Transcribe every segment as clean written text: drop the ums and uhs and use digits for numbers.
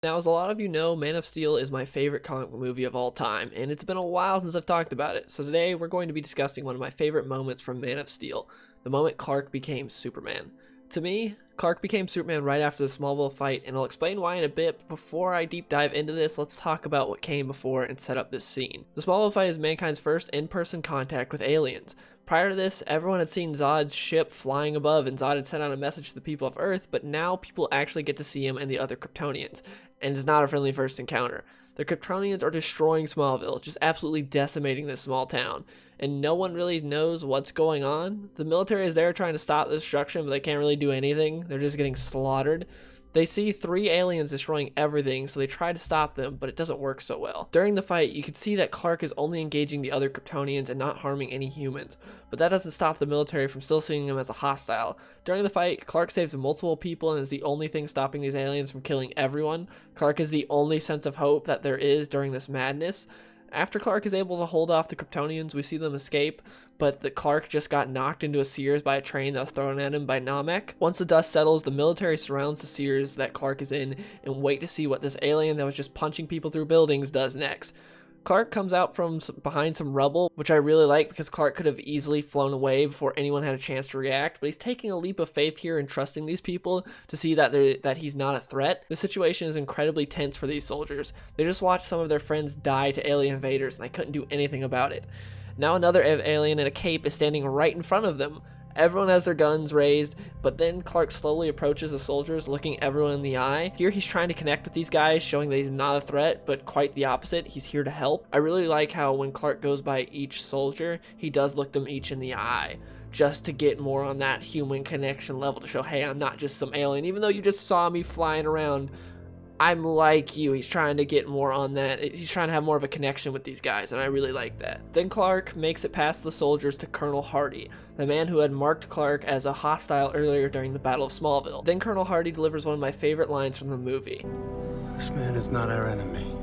Now, as a lot of you know, Man of Steel is my favorite comic book movie of all time, and it's been a while since I've talked about it. So today we're going to be discussing one of my favorite moments from Man of Steel, the moment Clark became Superman. To me, Clark became Superman right after the Smallville fight, and I'll explain why in a bit, but before I deep dive into this, let's talk about what came before and set up this scene. The Smallville fight is mankind's first in-person contact with aliens. Prior to this, everyone had seen Zod's ship flying above, and Zod had sent out a message to the people of Earth, but now people actually get to see him and the other Kryptonians, and it's not a friendly first encounter. The Kryptonians are destroying Smallville, just absolutely decimating this small town, and no one really knows what's going on. The military is there trying to stop the destruction, but they can't really do anything. They're just getting slaughtered. They see 3 aliens destroying everything, so they try to stop them, but it doesn't work so well. During the fight, you can see that Clark is only engaging the other Kryptonians and not harming any humans, but that doesn't stop the military from still seeing him as a hostile. During the fight, Clark saves multiple people and is the only thing stopping these aliens from killing everyone. Clark is the only sense of hope that there is during this madness. After Clark is able to hold off the Kryptonians, we see them escape, but the Clark just got knocked into a Sears by a train that was thrown at him by Namek. Once the dust settles, the military surrounds the Sears that Clark is in and wait to see what this alien that was just punching people through buildings does next. Clark comes out from behind some rubble, which I really like because Clark could have easily flown away before anyone had a chance to react, but he's taking a leap of faith here and trusting these people to see that he's not a threat. The situation is incredibly tense for these soldiers. They just watched some of their friends die to alien invaders and they couldn't do anything about it. Now another alien in a cape is standing right in front of them. Everyone has their guns raised, but then Clark slowly approaches the soldiers, looking everyone in the eye. Here he's trying to connect with these guys, showing that he's not a threat, but quite the opposite. He's here to help. I really like how when Clark goes by each soldier, he does look them each in the eye, just to get more on that human connection level, to show, hey, I'm not just some alien. Even though you just saw me flying around, I'm like you. He's trying to get more on that. He's trying to have more of a connection with these guys, and I really like that. Then Clark makes it past the soldiers to Colonel Hardy, the man who had marked Clark as a hostile earlier during the Battle of Smallville. Then Colonel Hardy delivers one of my favorite lines from the movie. This man is not our enemy.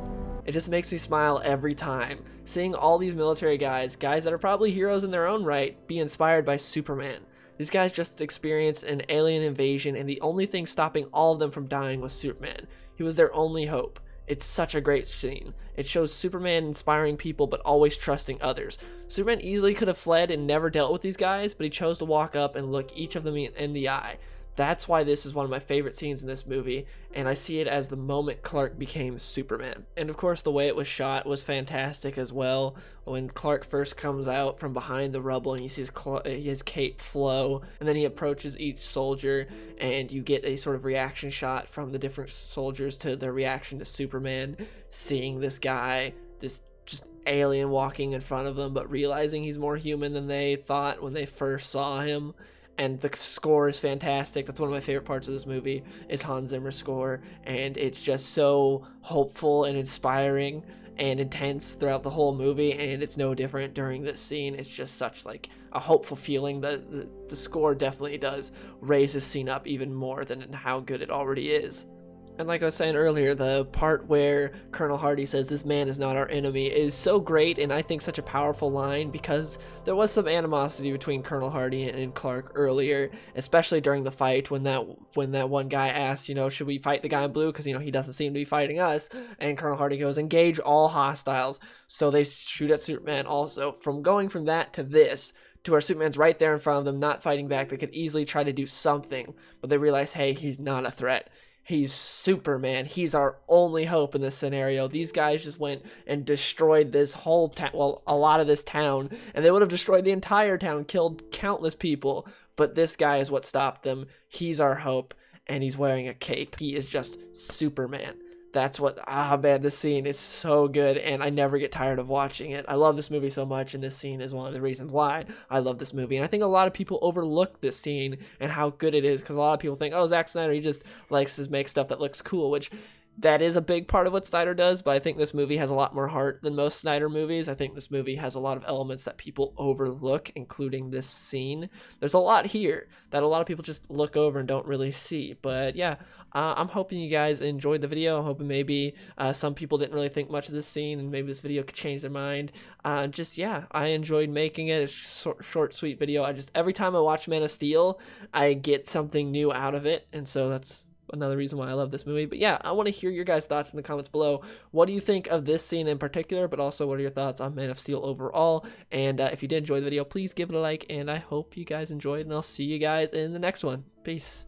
It just makes me smile every time, seeing all these military guys that are probably heroes in their own right, be inspired by Superman. These guys just experienced an alien invasion, and the only thing stopping all of them from dying was Superman. He was their only hope. It's such a great scene. It shows Superman inspiring people but always trusting others. Superman easily could have fled and never dealt with these guys, but he chose to walk up and look each of them in the eye. That's why this is one of my favorite scenes in this movie, and I see it as the moment Clark became Superman. And of course, the way it was shot was fantastic as well. When Clark first comes out from behind the rubble and you see his cape flow, and then he approaches each soldier, and you get a sort of reaction shot from the different soldiers to their reaction to Superman, seeing this guy, this just alien walking in front of them, but realizing he's more human than they thought when they first saw him. And the score is fantastic. That's one of my favorite parts of this movie, is Hans Zimmer's score, and it's just so hopeful and inspiring and intense throughout the whole movie, and it's no different during this scene. It's just such like a hopeful feeling. The score definitely does raise this scene up even more than how good it already is. And like I was saying earlier, the part where Colonel Hardy says this man is not our enemy is so great, and I think such a powerful line, because there was some animosity between Colonel Hardy and Clark earlier, especially during the fight when that one guy asked, should we fight the guy in blue, because he doesn't seem to be fighting us, and Colonel Hardy goes, engage all hostiles. So they shoot at Superman also. From going from that to this, to where Superman's right there in front of them, not fighting back, they could easily try to do something, but they realize, hey, he's not a threat. He's Superman. He's our only hope in this scenario. These guys just went and destroyed this whole town, well, a lot of this town, and they would have destroyed the entire town, killed countless people, but this guy is what stopped them. He's our hope, and he's wearing a cape. He is just Superman. That's what, man, this scene is so good, and I never get tired of watching it. I love this movie so much, and this scene is one of the reasons why I love this movie. And I think a lot of people overlook this scene and how good it is, because a lot of people think, oh, Zack Snyder, he just likes to make stuff that looks cool, which that is a big part of what Snyder does, but I think this movie has a lot more heart than most Snyder movies. I think this movie has a lot of elements that people overlook, including this scene. There's a lot here that a lot of people just look over and don't really see. But yeah, I'm hoping you guys enjoyed the video. I'm hoping maybe some people didn't really think much of this scene, and maybe this video could change their mind. Yeah, I enjoyed making it. It's a short, sweet video. Every time I watch Man of Steel, I get something new out of it, and so that's another reason why I love this movie. But yeah, I want to hear your guys' thoughts in the comments below. What do you think of this scene in particular, but also what are your thoughts on Man of Steel overall? And if you did enjoy the video, please give it a like, and I hope you guys enjoyed, and I'll see you guys in the next one. Peace.